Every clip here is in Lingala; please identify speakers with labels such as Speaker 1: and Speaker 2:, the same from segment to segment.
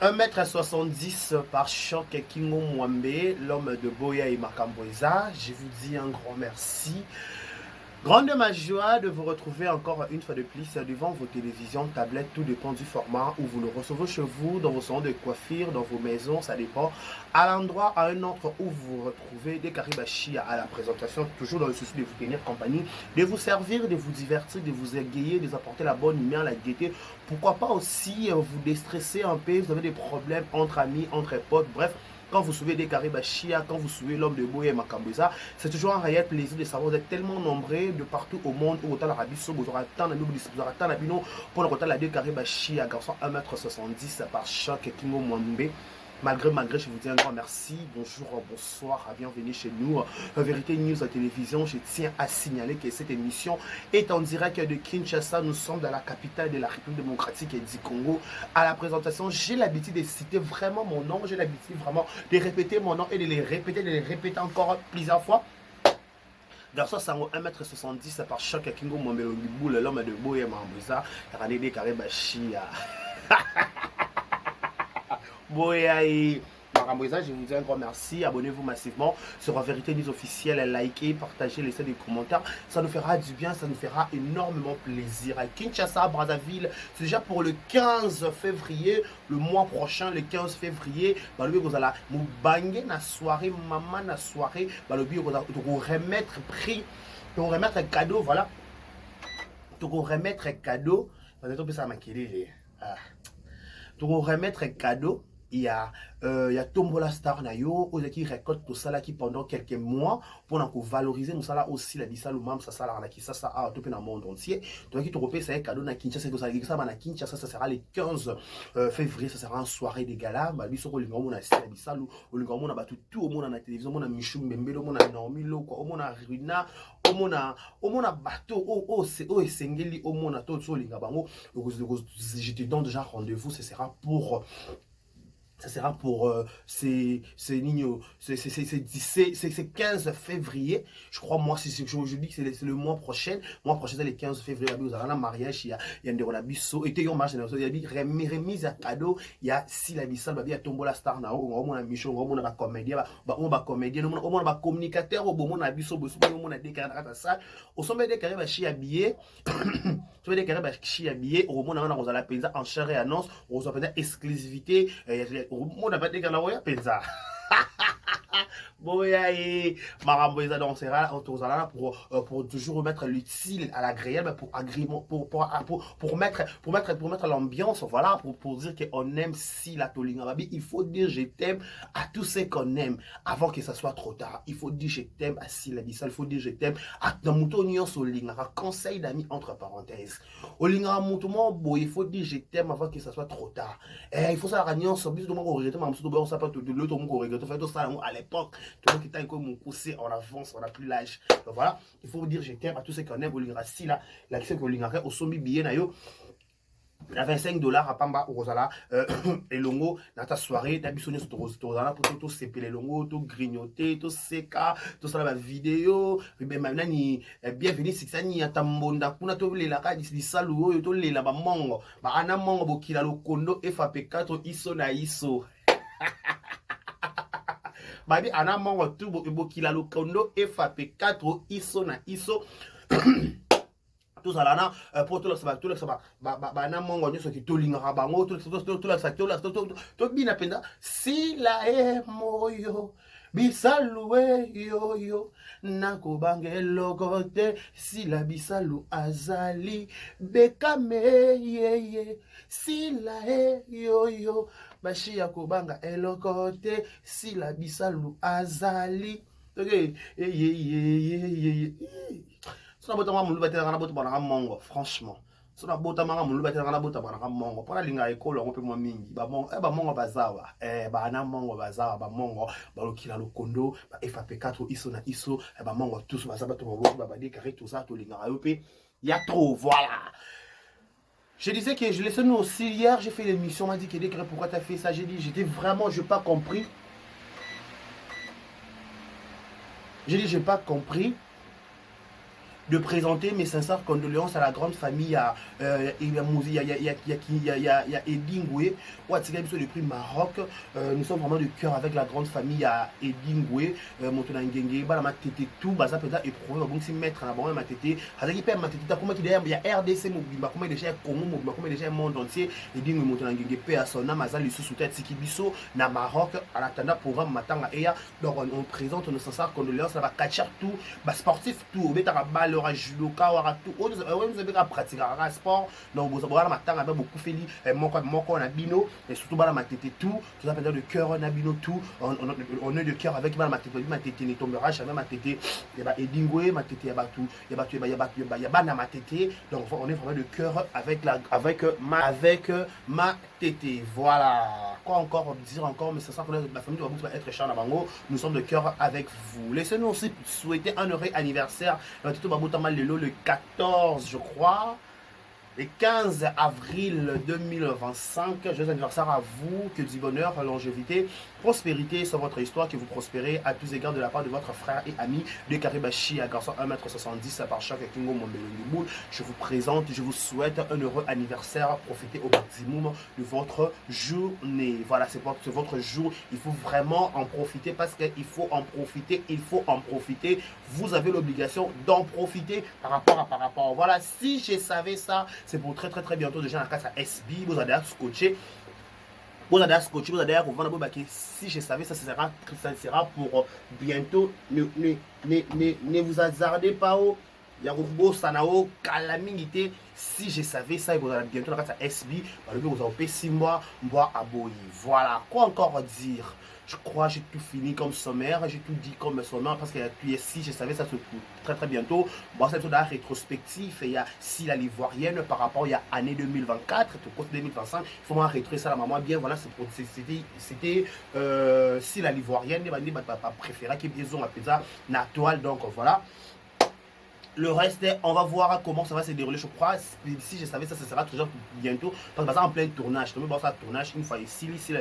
Speaker 1: 1,70 m par Choc Kingo Mwambe, l'homme de Boya et Makamboisa. Je vous dis un grand merci. Grande ma joie de vous retrouver encore une fois de plus devant vos télévisions, tablettes, tout dépend du format où vous le recevez chez vous, dans vos salons de coiffure, dans vos maisons, ça dépend. À l'endroit, à un autre où vous vous retrouvez, des Karibachi à la présentation, toujours dans le souci de vous tenir compagnie, de vous servir, de vous divertir, de vous égayer, de vous apporter la bonne humeur, la gaieté. Pourquoi pas aussi vous déstresser un peu, vous avez des problèmes entre amis, entre potes, bref. Quand vous suivez des Karibachia, quand vous suivez l'homme de Boya et Makamboisa, c'est toujours un réel plaisir de savoir, vous êtes tellement nombreux de partout au monde, où autant la Rabie vous aurez tant de pour le retard la deux Karibachia, garçon 1,70 m par Choc Kingo Mwambe. Malgré, je vous dis un grand merci. Bonjour, bonsoir, bienvenue chez nous. Vérité News à télévision, je tiens à signaler que cette émission est en direct de Kinshasa. Nous sommes dans la capitale de la République démocratique du Congo. À la présentation, j'ai l'habitude de citer vraiment mon nom. J'ai l'habitude vraiment de répéter mon nom et de les répéter encore plusieurs fois. Garçon sango 1,70 m par Choc Kingo Mwambe, l'homme de Boya Makamboisa, Ranede Karibachia. Boya et Makamboisa, je vous dis un grand merci. Abonnez-vous massivement sur la Vérité News officielle, likez, partagez, laissez des commentaires. Ça nous fera du bien, ça nous fera énormément plaisir. À Kinshasa, Brazzaville, c'est déjà pour le 15 février, le mois prochain, le 15 février. Balobi vous allez nous banger na soirée, maman na soirée. Balobi vous allez vous remettre prix, vous remettre un cadeau, voilà. Vous remettre un cadeau. Vous allez ça maquiller. Vous remettre un cadeau. Il y a Tombola Star Nayo, qui récolte tout ça là qui pendant quelques mois pour valoriser nous ça là aussi la disa lumam ça là qui ça a tout dans le monde entier. Donc qui te repère c'est un cadeau na Kinshasa que ça na Kinshasa ça sera le 15 février, ça sera une soirée de gala ba biso ko linga mona la disa lu linga mona ba tout au monde na télévision mona Michou Mbembe mona Naomi Loko o mona Rina o mona bateau c'est esengeli o mona tout so linga bango. Je te donne déjà rendez-vous, ce sera pour c'est 15 février, je crois. Moi, je dis que c'est le mois prochain. Mois prochain, c'est le 15 février. Vous avez un mariage, il y a des relabisso. Et il y a une remise à cadeau. Il y a si la bissa, il y a Tombola Star, on a Michon, on a comédien, on a comédien, on a communicateur, on a bisso, on a des caractères à ça. Au sommet des carrés, chi habillé. Tu veux des carrés, chi habillé. Au moment où on a la penza en chair et annonce, on a une exclusivité. On n'a pas de gars penza. Boya et Makamboisa, donc c'est là pour toujours remettre l'utile à l'agréable, pour mettre l'ambiance, voilà, pour dire qu'on aime si la Tolingababi. Il faut dire je t'aime à tous ceux qu'on aime avant que ça soit trop tard. Il faut dire je t'aime à si la Bissal, il faut dire je t'aime à dans Moutonio Solingara, conseil d'amis entre parenthèses. Olingara Moutomo, il faut dire je t'aime avant que ça soit trop tard. Il faut ça la réunion sur bis de mon regret, on s'appelle de l'autre mon regret, fait tout ça à l'époque. Tout le monde qui t'a comme poussé en avance, on n'a plus l'âge. Donc voilà, il faut dire je t'aime à tous ceux qu'on aime. Olingara si là, la question que Olingara au sommet billet nayo. À 25 $ à Pamba au Rosala et longo dans ta soirée d'habitude sur Rosala pour tout séparer les longo tout grignoter tout séca tout ça la vidéo mais maintenant ni bienvenue si ça ni atambonda kuna to le la ka di salu to le la ba mongo ba ana mongo bokila lo kondo FAP4 iso na iso babi ana mongo tu bokila lo kondo FAP4 iso na iso. Tout ça là pour tout ça na mongo nyo soki to linga bango tout bina penda si la e moyo bisalue yo nako bangelo kote si la bisalu azali bekame yeye si la e yo bashi ya kobanga elokote si la bisalu azali okay franchement, si on a beau tamara mon lubaté dans la botte à mongo, pour la ligne à école, on peut moins mingi, bah mongo bazawa, na mongo bazawa, bah mongo, bah le kila le kondo, bah FAP4 iso na iso, bah mongo tous, bah ça va tout bah carré tout ça, tout ligne à il y a trop, voilà. Je disais que je laissais nous aussi hier, j'ai fait l'émission, on m'a dit que pourquoi t'as fait ça, j'ai dit, j'étais vraiment, j'ai pas compris. J'ai dit, j'ai pas compris. de présenter mes sincères condoléances à la grande famille à Edingwe, depuis Maroc. Nous sommes vraiment de cœur avec la grande famille à Edingwe, Montonangenge, Balama Tété, tout, Baza Peda éprouvé, bon, si mettre en avant ma tété, Hazaki Père Matété, comment il y a RDC Mobimba, comment il y a Congo Mobimba, comment il y a le monde entier, Edingwe, Montonangenge, Père à son âme, Azal, sous tête, Sikibiso, na Maroc, à attendant programme Matanga Eya, donc on présente nos sincères condoléances, là, Kachar tout, sportif tout, on met à balle, judoka, tout, on nous a pratiqué un sport, donc vous avez Matanga, beaucoup fait, Moko, Nabino, et surtout Balama Tété, tout ça peut dire de cœur, Nabino, tout, on est de cœur avec Balama Tété, ma tété ne tombera jamais, ma tété, il y a Edingwe, ma tété, il y a tout, il y a Bana, ma tété, donc on est vraiment de cœur avec ma tété, voilà. Quoi encore dire encore, mais c'est ça que la famille doit être Charles Nabango, nous sommes de cœur avec vous. Laissez-nous aussi souhaiter un heureux anniversaire, le 14 je crois, le 15 avril 2025, joyeux anniversaire à vous, que du bonheur, longévité, prospérité sur votre histoire, que vous prospérez à tous égards de la part de votre frère et ami de Karibachi, à garçon 1m70 par chaque Kingo Mombelongiboul. Je vous présente, je vous souhaite un heureux anniversaire, profitez au maximum de votre journée. Voilà, c'est votre jour, il faut vraiment en profiter parce qu'il faut en profiter, vous avez l'obligation d'en profiter par rapport. Voilà, si je savais ça, c'est pour très bientôt déjà dans la classe à SB, vous allez scotcher. Vous allez scotcher, vous allez revendre. Si je savais ça, ça sera pour bientôt. Ne vous hasardez pas. Si je savais ça, vous allez bientôt dans la classe à SB. Vous avez 6 mois, à Boyi. Voilà, quoi encore dire? Je crois que j'ai tout fini comme sommaire, j'ai tout dit comme sommaire parce que si je savais ça très bientôt. Bon, c'est tout dans la rétrospective, il y a si la l'ivoirienne par rapport il y a année 2024, tout côté 2025, il faut m'en rétrécir ça la maman bien, voilà, c'était si la l'ivoirienne, ma préférée qui est bien à la toile, donc voilà. Le reste, on va voir comment ça va se dérouler. Je crois, si je savais ça, ça sera toujours bientôt. Parce que ça en plein tournage. Donc, ça tournage une fois ici, si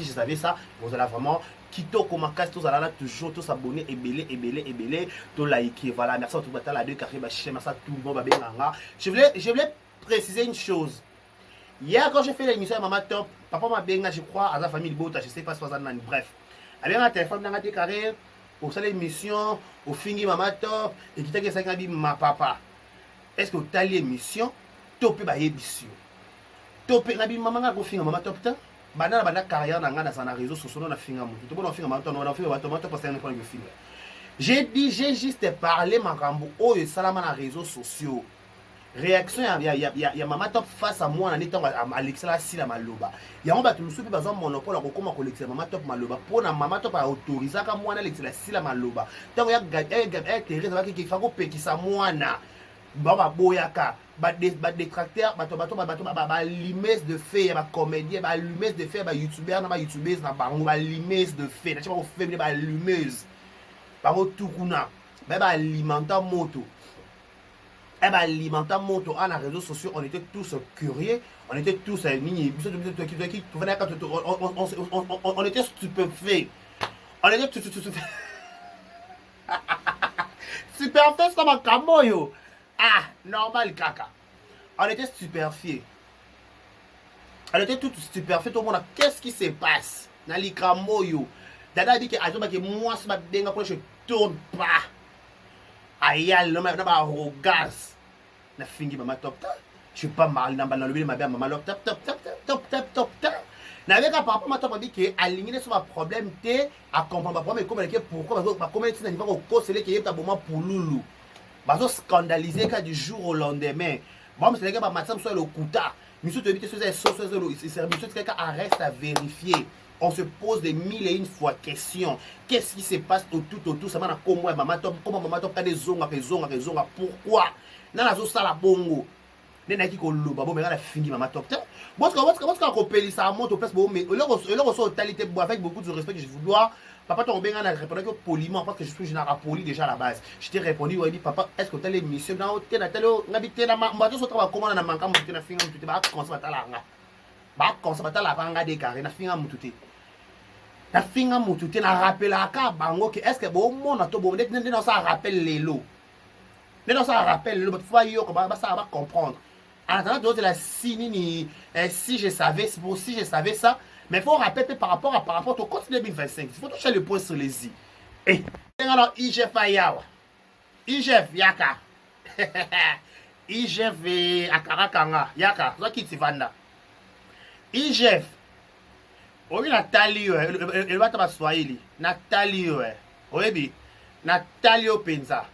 Speaker 1: je savais ça, vous allez vraiment quitter comme un casse, tous allez toujours tous s'abonner, et tout liker. Voilà, merci à tout le monde. La deux carrés, merci à tout le monde. Je voulais préciser une chose. Hier, quand j'ai fait l'émission à Maman Top, papa m'a bien, je crois, à la famille Bota, je sais pas ce que ça donne. Bref, avec un téléphone dans la carré. Au salle l'émission, au fini maman top, et qui t'a dit ça ma papa. Est-ce que tu as l'émission? Topé ba émission. Topé na bi maman nga ko finga maman top ta. Bana carrière na nga na sana réseaux sociaux na finga mu. Tu peux na finga maman top, na finga maman top parce que na ko finga. J'ai juste parlé makambo o et salama na réseaux sociaux. Réaction ya maman top face à moi en étant à Alexia Sila Maloba. Ya on ba tu musubi bazon monopole à comment collecter maman top Maloba pour na maman top à autoriser ka moi na Alexia Sila Maloba. Tant ya Thérèse va qui fa ko pekisa moi na ba boyaka ba détracteur ba limes de fait ba comédien ba limes de fait ba youtubeur na ba youtubeuse na bango ba limes de fait na tu ba fait ba limeuse ba tout kuna ba alimenta moto. Eh ben, alimentant moto à les réseaux sociaux, on était tous curieux, on était tous on était stupéfaits. On était stupéfaits. Stupéfaits comme un camoyo. Ah, normal caca. On était stupéfiés. On était tous stupéfaits. Tout le monde, qu'est-ce qui se passe? Nali camoyo. Dada dit que moi, je tourne pas. Aïe, non, mais arrogance. Na fingi maman top. Je suis pas mal dans le ma bien maman top. Na avec papa ma top dit que aligner sur un problème té à comprendre problème comment pourquoi comment est-ce niveau au cosele qui est ta moment pour loulou. Bazo scandaliser ka du jour au lendemain. Bon c'est les gars matin sur le kuta. Monsieur te dit que c'est service quelqu'un reste à vérifier. On se pose des mille et une fois questions. Qu'est-ce qui se passe autour ça m'a comment maman top a des zonga pourquoi na zo sala bongo nena ki ko loba bo me la fingi maman top parce que ko pelisa moto place bo mais le so talité avec beaucoup de respect que je vous dois. Papa ton benga na répondre que poliment parce que je suis général poli déjà à la base. Je t'ai répondu oui papa est-ce que tu as l'émission na hôtel na telo ngabité na mbato so travailler comment na manka mutu na finga mutu ba conservateur la nga ba conservateur la nga décaré na finga mutu na finga mutu na rappelaka bango que est-ce que bon mon to bon net na ça rappelle les lots. Non, ça rappelle, le foyer, ça va comprendre. En attendant, d'autres, la si je savais, si je savais ça, mais il faut rappeler par rapport au code 2025. Il faut toucher le point sur les i. Et, alors, IGF Ayawa. IGF Yaka. IGF Akarakanga. Yaka. Toi qui t'y vanda. IGF. Oui, Nathalie, elle va te Swahili. Nathalie, oui, Nathalie Penza.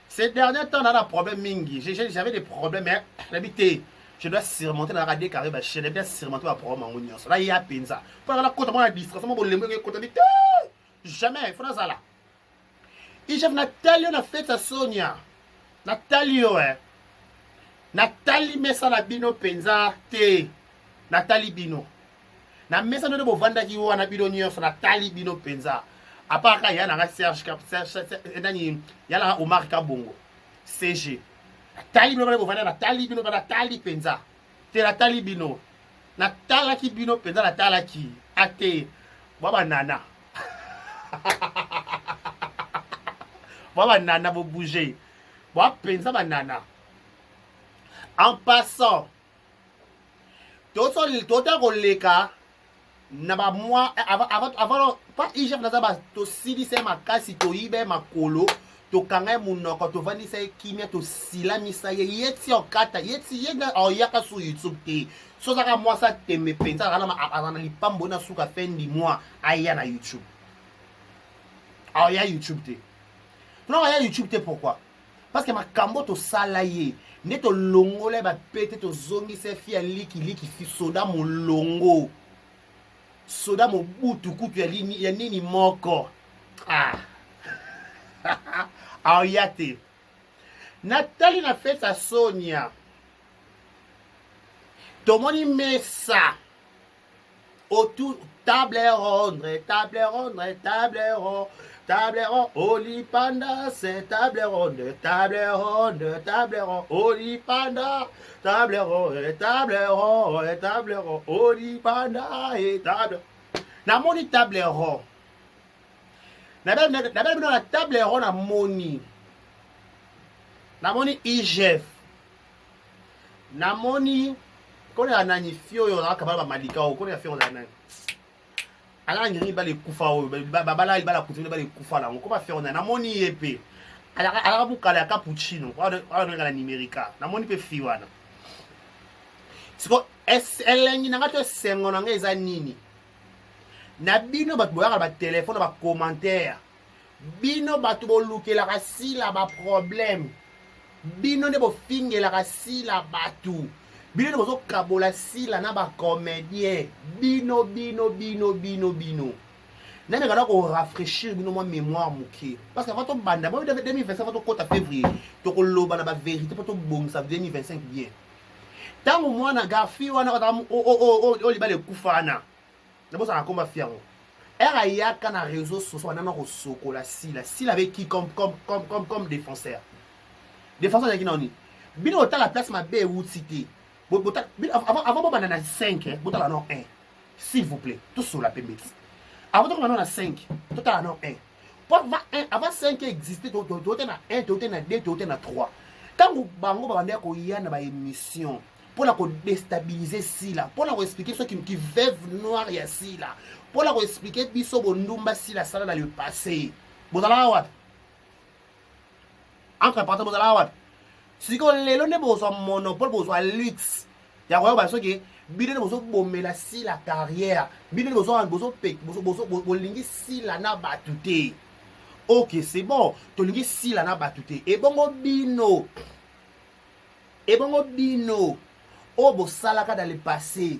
Speaker 1: Ces derniers temps, on a un problème mingi. J'avais des problèmes, mais l'habité, je dois surmonter la radio carré, je dois surmonter ma problème en union. Là, il y a Penza. Pour la côte, moi, la distraction, moi, le côté, jamais, il faut ça là. Et j'ai Nathalie, on a fait sa Sonia. Nathalie, ouais. Nathalie, mais ça, la bino Penza, té. Nathalie Bino. Na mesa no bo vanda ki wana bino nyonso na tali bino penza apaka ya na Serge nani ya na Omar Kabongo CG tali bino bo vanda na tali bino na tali penza te la tali bino na tala ki bino penza na tala ki ate baba nana baba nana bo bouger baba penza banana en passant tota koleka na ba moi avant pas IGF na ba to sili se makasi to ibe makolo to kanga munoko to vani se kimia to silamisa ye yeti okata yeti yenga oyaka su YouTube te so saka moi ça teme penza kana lipambo na suka fendi moi aya na YouTube aya YouTube te non aya YouTube te pourquoi parce que makambo to salaye ne to longole ba pete to zongi se fi liki fi soda mo longo soda mo butu kutu ya nini moko aoyate Nathalie na fait sa Sonia tomoni mesa autour table ronde Olipanda c'est table ronde Olipanda table ronde Olipanda et table namoni table ronde na table ronde namoni IGF namoni kone anani fio yo na kabala malika o kone fio na nani ala ngiri ba le kufa o bala kutuni ba le kufa la ko ba fio na namoni yepe ala bukala ya cappuccino ala ngala numérica namoni pe fio wana siko elengi na ngato sengo na ngeza nini na bino bat boyaka ba téléphone ba commentaire bino bat bo lukela ka sila ba problème bino ne bo fingela ka sila batu bino ne bozo kabola sila na ba comédien bino nane kana ko rafraîchir bino moi mémoire muke parce que avant to banda bon 2025 avant to kota février to ko loba na ba vérité pour to bongisa 2025 bien tango mwana gafi wana o libale kufana na bosa na komba fiango era yaka na réseaux sociaux na ko sokola sila avec qui comme défenseur ya kinoni bino ota la place ma be ou cité avant bana na 5 botala non 1 s'il vous plaît tout sur la pembeti avant to na 5 total non 1 pour avant 5 exister to na 1 to na 2 to na 3 tango bango ba banda ko yana ba émission pour la déstabiliser sila pour la expliquer ceux qui veuve noir ya sila pour la expliquer biso bondumba sila sala dans le passé bozala wat entre partant bozala wat siko lelo ne bozo monopole bozo luxe ya ko ba soki bidene bozo bomela sila carrière bidene bozo bolingi sila na batute ok c'est bon to lingi sila na batute e bongo bino o bo salaka dans le passé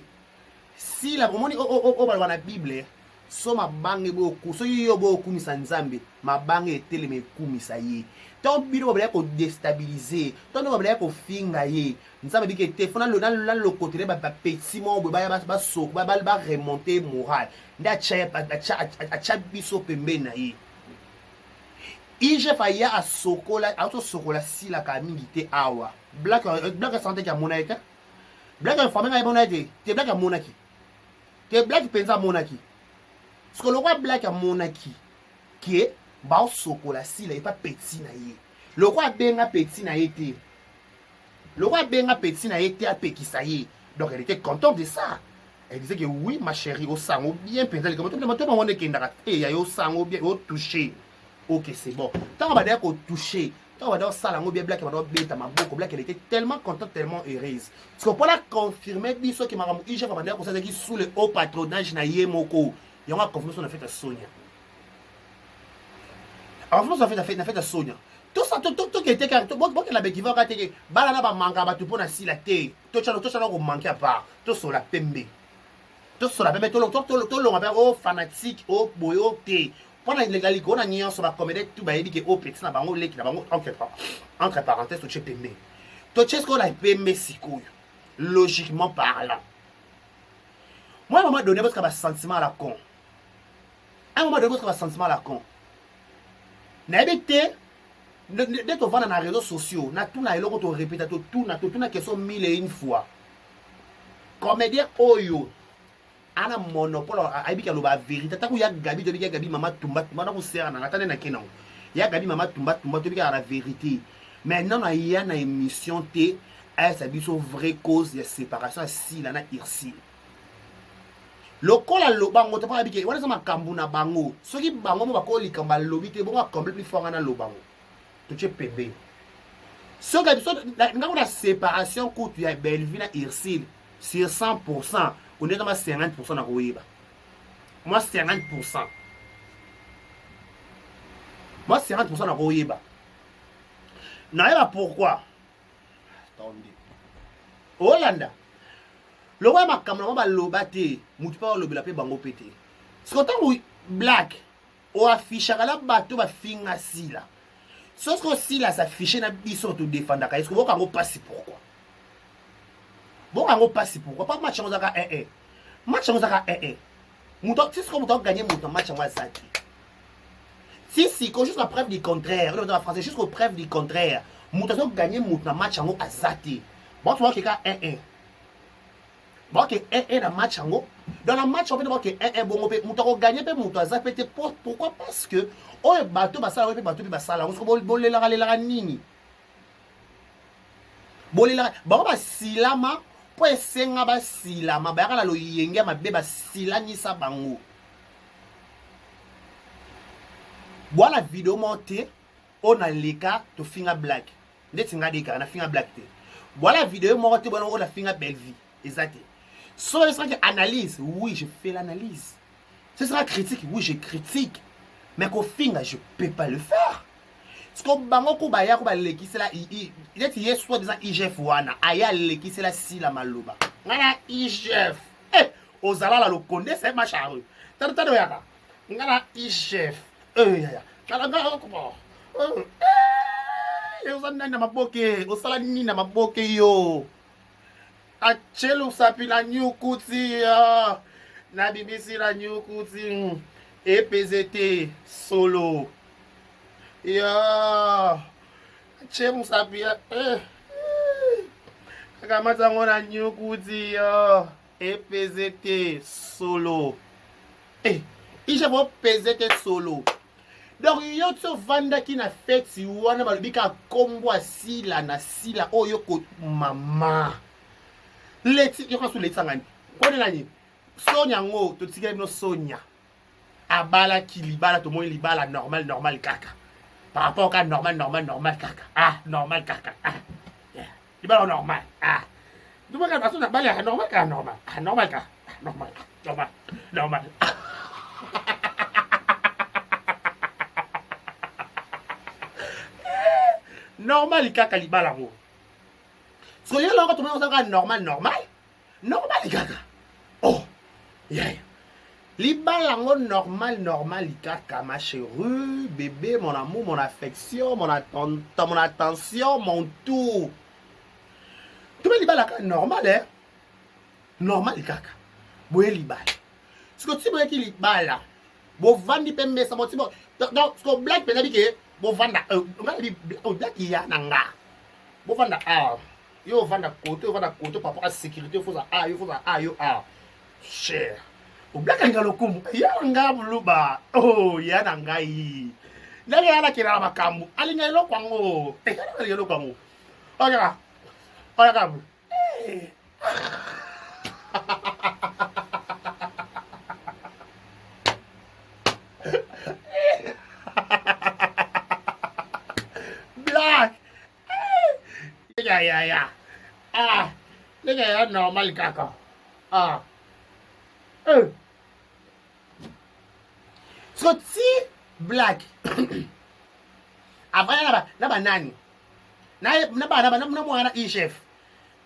Speaker 1: si la bomoni o ba na bible so mabange boku so yo boku misa nzambe mabange eteleme kumisa ye donc bino ba ko déstabiliser donc ba ko finga ye nzambe bike te fona lo côté ba petit mo ba so ba remonter moral nda cha biso pembe na ye IGF ya asokola si la kamingi te awa black santé ya monaïka black informé na monaïka te black ya monaki te black penza monaki ce que le roi black ya monaki qui est ba sokola si la pas petit na ye Le roi benga petit na été. Le roi benga petit na été à Pekisaye. Donc elle était contente de ça. Elle disait que oui, ma chérie, au sang, au bien pensé. Comme tout le monde il y a au sang, au bien, au touché. Ok, c'est bon. Tant on va dire qu'au touché, tant on va dire ça, la bien black, on va dire ma boucle black, elle était tellement contente, tellement heureuse. Parce qu'on peut la confirmer, biso qui m'a ramou, il va dire qu'on s'est dit sous le haut patronage na Yemoko. Il y a une confirmation de fait à Sonia. Alors, on a fait à Sonia. Tout ça, tout qui était carré, bon, que la bête qui va rater, balana ba manga, ba tu peux na si la terre, tout ça, on manque à part, tout sur la pembe. Tout sur la pembe, tout le long, au fanatique, au boy, au thé. Pendant les gars, on a nié sur la comédie, tout va dire que au petit, na bango, les qui na bango, entre parenthèses, tout chez pembe. Tout ce qu'on a pembe, si couille, logiquement parlant. Moi, à un moment donné, parce qu'il y a un sentiment à la con. À un moment donné, parce qu'il y a un sentiment à la con. N'habitez dès qu'on va dans les réseaux sociaux, na tout na eloko to répéter tout na question mille et une fois. Comédien oyo ana monopole aibika loba vérité ta ko ya Gabi to bika Gabi mama tumba na ko sera na tane na kenan. Ya Gabi mama tumba to bika la vérité. Maintenant na ya na émission T a sa biso vraie cause de séparation si la na irsi. Lokola lobango to pa bika wana sama kambu na bango. Soki bango mo bako likamba lobi te bonga comble plus fort na lobango. Tu es bébé. Ce que la séparation coûte ya Belleville na Irsil sur 100%, on est dans 50% na Royeba. Moi 50%. Moi 50% na Royeba. Naïba pourquoi? Attendez. Hollanda. Le roi ma caméra ba lobate, mutu pa lobela pe bango pété. Ce que tant black o affichera la bateau ba finga sila. Sauf que si là s'affiche na biso to défendre est-ce que vous kango passer pourquoi bon kango passer pourquoi pas match ngozaka match ngozaka muto si ce que muto gagner muto match ngozaki si quand juste la preuve du contraire le dans français juste la preuve du contraire muto so gagner muto match ngo azati bon tu vois que ka bon que na match ngo dans la match on peut voir que bon muto gagner pe muto azati peut pourquoi parce que oyo bato basala pe bato pe basala ngo bolela lela nini bolela ba basilama po esenga basilama ba kala lo yenge mabe basilanisa bango voilà vidéo monté on a leka to finga black ndeti nga deka na finga black te voilà vidéo monté bon on a finga belle vie exact so ce sera analyse oui je fais l'analyse ce sera critique oui je critique. Mais qu'au final, je ne peux pas le faire. Parce que bango kubaya kubaleki c'est là il est hier soit disant IGF wana aya leki c'est là si la maloba. Ngana IGF. Ozala la lokonde c'est macharu. Tata yaka. Ngana IGF. Ya. Kala ngana ko. Ozana na maboke, osala nini na maboke yo. Achelo sapi la nyukuti ya. Na BBC la nyukuti. EPZT solo. Ya. Chemu sabia. Kamata ngona nyukuti ya. EPZT solo. Ije bo PZT solo. Donc yo tso vanda ki na fête si wana balobika kombo asila na sila oyo ko mama. Leti yo kasu leti ngani. Kone nani? Sonia ngo to tsikela bino Sonia. Abala qui libala tout le monde libala normal caca par rapport à normal caca normal caca libala normal tu vois que façon na bala normal caca normal normal caca libala mo so y'a là quand tout le monde normal caca oh yeah. Libalango normal, kaka ma chérie, bébé, mon amour, mon affection, mon attention, mon tout. Tu veux libalaka normal, hein? Normal, kaka. Boye libala. Ce que tu veux qu'il libala, bon vandi pembe, ça bon, donc, ce que black, ben, dit bon vanda, black, il y a nanga. Bon vanda, yo vanda côté, par rapport à la sécurité, il faut ça, yo, cher. Black and Galokum, Yanga Bluba, oh, Yanangai. ndenge yana kela makambo alinga eloko yango alinga eloko yango oya oya kabu black ya ndenge ya normal kaka so ti black avaya na banani na mwana chef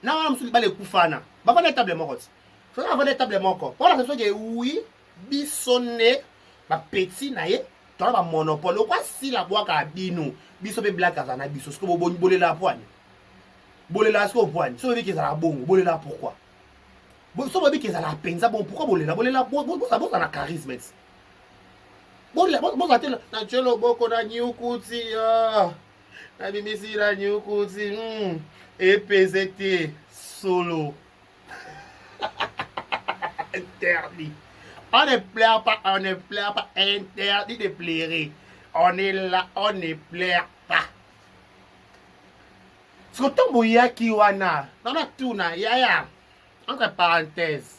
Speaker 1: na wana musuli bale kufana bavana table moko ti so na vana table moko wana se soki oui bisone ba petit na ye tona ba monopole kwa sila bwaka bino biso be black azana biso siko boni bolela poani bolela siko poani so bi kezala bongo bolela pourquoi so bi kezala penza bon pourquoi bolela boza na charisme boza te na chelo boko na nyukuti na bimisi la nyukuti epezete solo interdit. On ne pleure pas, interdit de pleurer. On est là, on ne pleure pas. Ce que ton qui wana, dans la touna, yaya, entre parenthèses,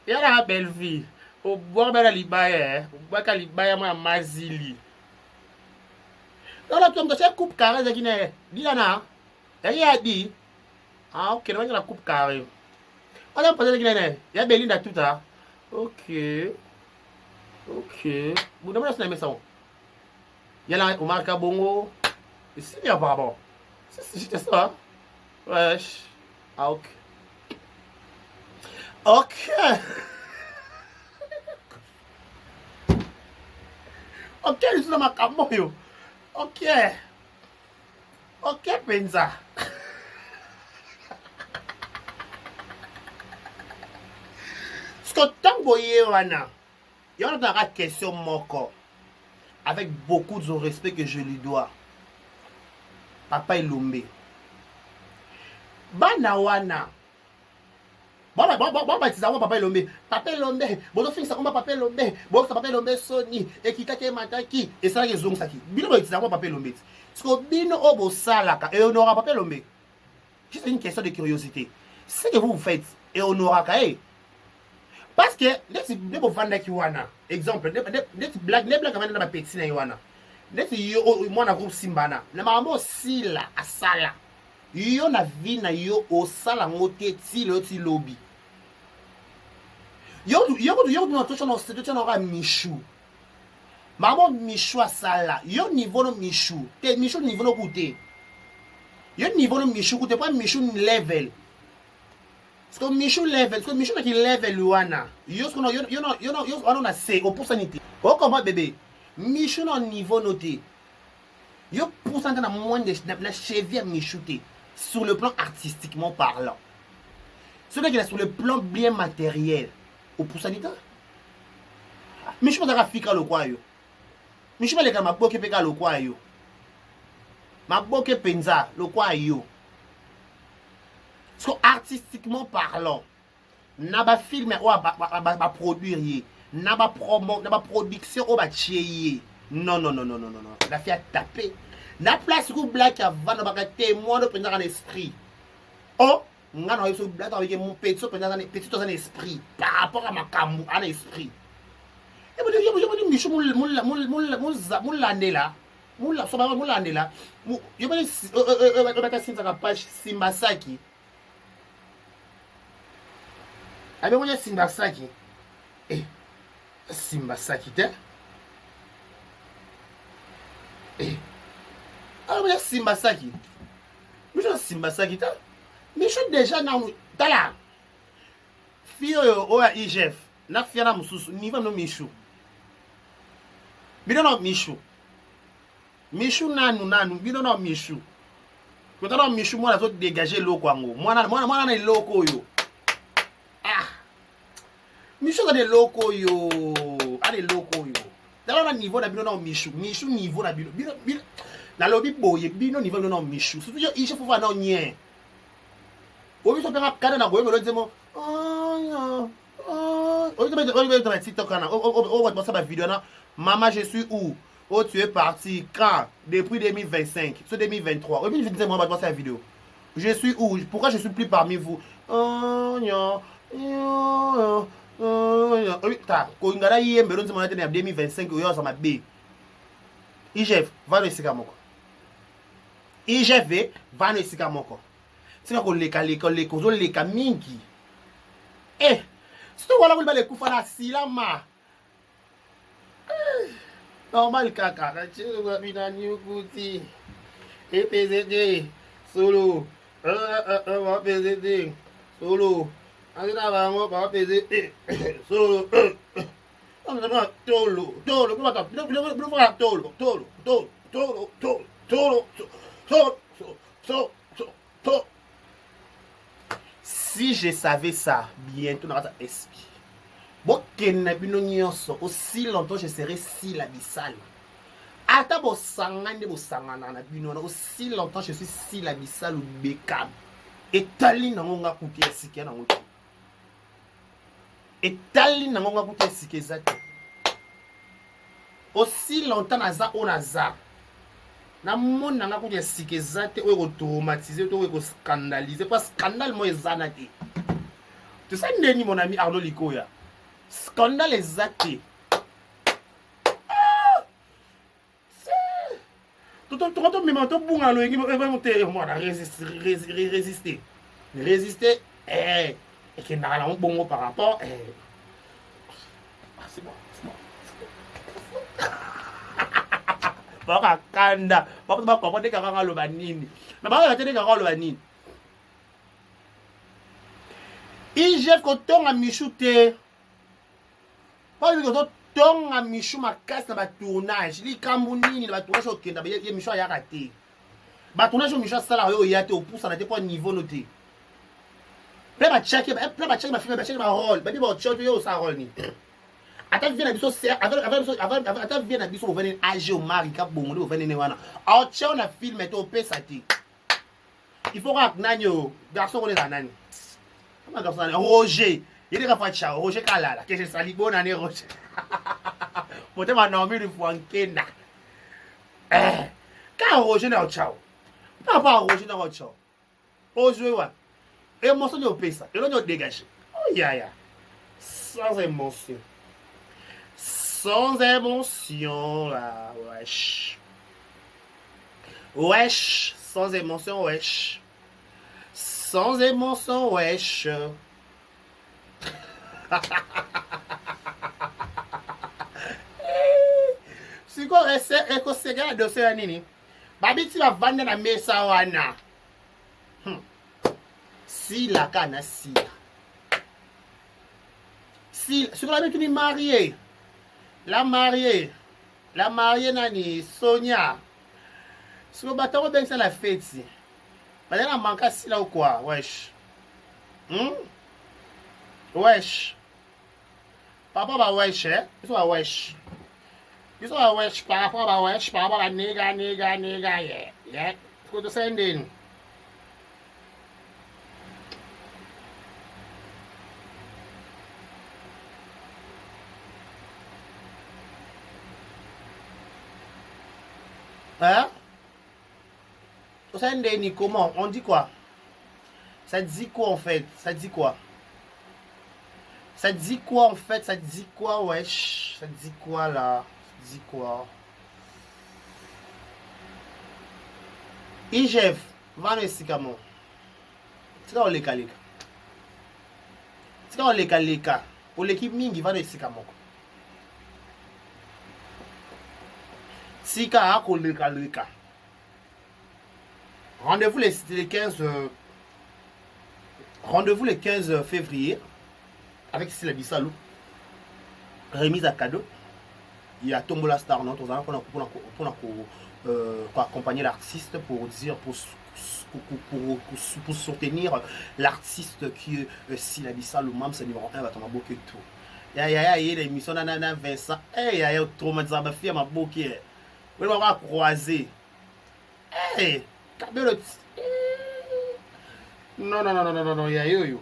Speaker 1: y'a la belle vie. Au bois de la libaye, au bois de la libaye, moi, mazili. Dans la touna, c'est coupe carré de Guinée. Dis-la, y'a dit, ok, on va la coupe carré. On a posé de Guinée, y'a Belinda tout ça. Ok. Vous demandez si vous aimez ça. Il y a là Omar Kabongo. C'est bien par rapport. C'était ça. Wesh. Ok. Ok, je suis dans ma camoyo. Ok, Penza. Tant que il y a une question moko avec beaucoup de respect que je lui dois. Papa Elombe. Bana wana. Bon, Papa Elombe. Papa Elombe. Bon, ça comme Papa Elombe. Bon, ça Papa Elombe Sony. Et qui take mataki. Et ça, les zong saki. Bino, ça Papa Elombe. Parce que bino obo salaka. Et on aura Papa Elombe. Juste une question de curiosité. Ce que vous faites. Et on aura kae. Parce que, ne vous vendez qui wana. Exemple, ne blague avant de petit na wana. Ne yo moi na groupe Simbana. Na maman sila asala. Yo na vie na yo o sala ngote ti lo ti lobby. Yo no touche no situation no ra Michou. Maman Michou asala. Yo niveau no Michou. Te Michou niveau no koute. Yo niveau no Michou koute pas Michou level. Parce que Michou level, parce que Michou qui level wana. Yo on a C au pourcentage. Oh comment bébé? Michou no niveau noté. Yo pourcentage na moins de la cheville Michou té sur le plan artistiquement parlant. Celui qui est sur le plan bien matériel au pourcentage. Michou pas fika lo kwa yo. Michou pas le kama boke peka lo kwa yo. Ma boke penza lo kwa yo. Parce que artistiquement parlant, n'a pas film ou pas produire, n'a pas promo, n'a pas production ou pas chier. Non. La fait taper. La place où black avant n'a pas témoin de prendre un esprit. Oh, on a eu black avec mon petit dans un esprit par rapport à ma camou, un esprit. Et vous dites, Michou, moula là. Moula, ça va moula là. Je vais dire, page Simbasaki. Abe mwenye Simbasaki. Simbasaki te. Abe mwenye Simbasaki. Michou Simbasaki te. Michou déjà na tala. Fiyo yo oya IGF. Na fiya na mususu. Niva no Michou. Bino no Michou. Michou nanu. Bino no Michou. Kota no Michou mwana zo dégager loko ango. Mwana na loko yo. Michou a des locaux yo. Dans le niveau de bino Michou. Michou niveau na bino. Na lobby boye bino niveau no Michou. Surtout yo iche faut voir non nien. Obi so pera kada na boye me lo demo. Obi to TikTok na. O va passer ma vidéo na. Maman je suis où? Oh, tu es parti quand? Depuis 2025, c'est 2023. Et puis je disais, moi, je vais la vidéo. Je suis où? Pourquoi je suis plus parmi vous? Oh, non. Ta, ko ngara yembe ronzi mwana tena ya 2025 oyo za mabe. IGF, va no esika moko. IGF, va no esika moko. Sika ko leka zo leka mingi. Eh, sito wala kulibale kufa na silama. Normal kaka, na chizo kwa bina nyukuti. EPZD, solo. PZD, solo. Azina bango kwa PZD, solo. Si je savais ça, bientôt, aussi longtemps je serai si la bissale. Aussi longtemps je suis si la bissale ou bekam. Et tali nangonga kuti ya sike na ngoto. Et tali nangonga kuti ya sike zate. Aussi longtemps naza o naza. Na mon nanga kuti ya sike zate o ko traumatiser to ko scandaliser parce scandale mo ezana te. Tu sais ndeni mon ami Arnaud Likoya. Scandale ezate. Tout le monde tout bon alors il va monter moi résister. Résister et que n'a rien bon par rapport c'est bon. Baka kanda papa ba comprendre ka nga lo banini na ba tete ka lo banini IGF ko tonga michute pas lui ko tonga michu makasi na ba tournage li kambunini na ba tournage okenda ba ye michu ya raté ba tournage michu sala yo ya te opusa na te po niveau noté plein ba check ba film ba check ba rôle ba di ba check yo sa rôle ni ata vient na biso avant ata vient na biso venir age au mari ka bongo venir ne wana a check na film et opesa te il faut que nanyo garçon on est là nani comment garçon Roger il est fa cha Roger kalala que je sali bona ne Roger pote ma nomi du fuankena ka Roger na chao pas Roger na chao Roger wa émotion de opesa et l'on dégage oh ya sans émotion sans émotion là wesh sans émotion wesh sans émotion wesh si ko eko sega dossier ya nini babiti ba vanda na mesa wana si la kana si sur la tu ni marié la mariée nani Sonia sur bateau ben ça la fête si mais elle a manqué si là ou quoi wesh wesh papa ba wesh ils sont wesh par rapport à wesh par rapport à nigga yeah faut te sending hein sending comment on dit quoi ça dit quoi en fait ça dit quoi en fait ça dit quoi wesh ça dit quoi là ça dit quoi IGF va no esikamo tika oleka oleki mingi va no esikamo tika akoleka rendez-vous le 15 février avec Sila Bissalou remise à cadeau il y a Tombola Star non pour accompagner l'artiste pour soutenir l'artiste qui est Sila Bissalou même c'est numéro 1 va tomber beaucoup et tout il y a l'émission nana Vincent il y a traumatisé ma fille ma bouquet on va croiser non il y a yo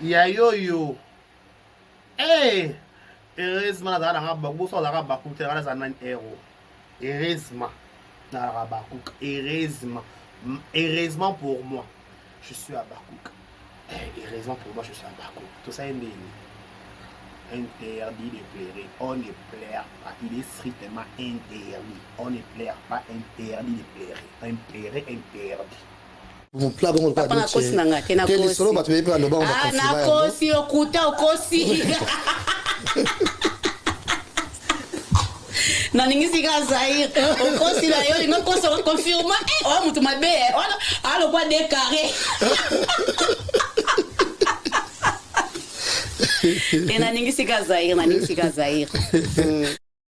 Speaker 1: il y a yo heureusement na zala baku so zala baku te zala zana héros heureusement na baku heureusement pour moi je suis à Bakouk heureusement pour moi je suis à Bakouk tout ça est interdit de pleurer on ne pleure pas il est strictement interdit on ne pleure pas interdit de pleurer interdit
Speaker 2: Mon plat bon pas
Speaker 3: na kosi na ngate na kosi
Speaker 2: solo ba tu peux le bon
Speaker 3: na kosi okuta okosi na ningisi ka Zaire okosi la yo ngo kosi ko confirma o mutu mabe alo kwa de carré na ningisi ka Zaire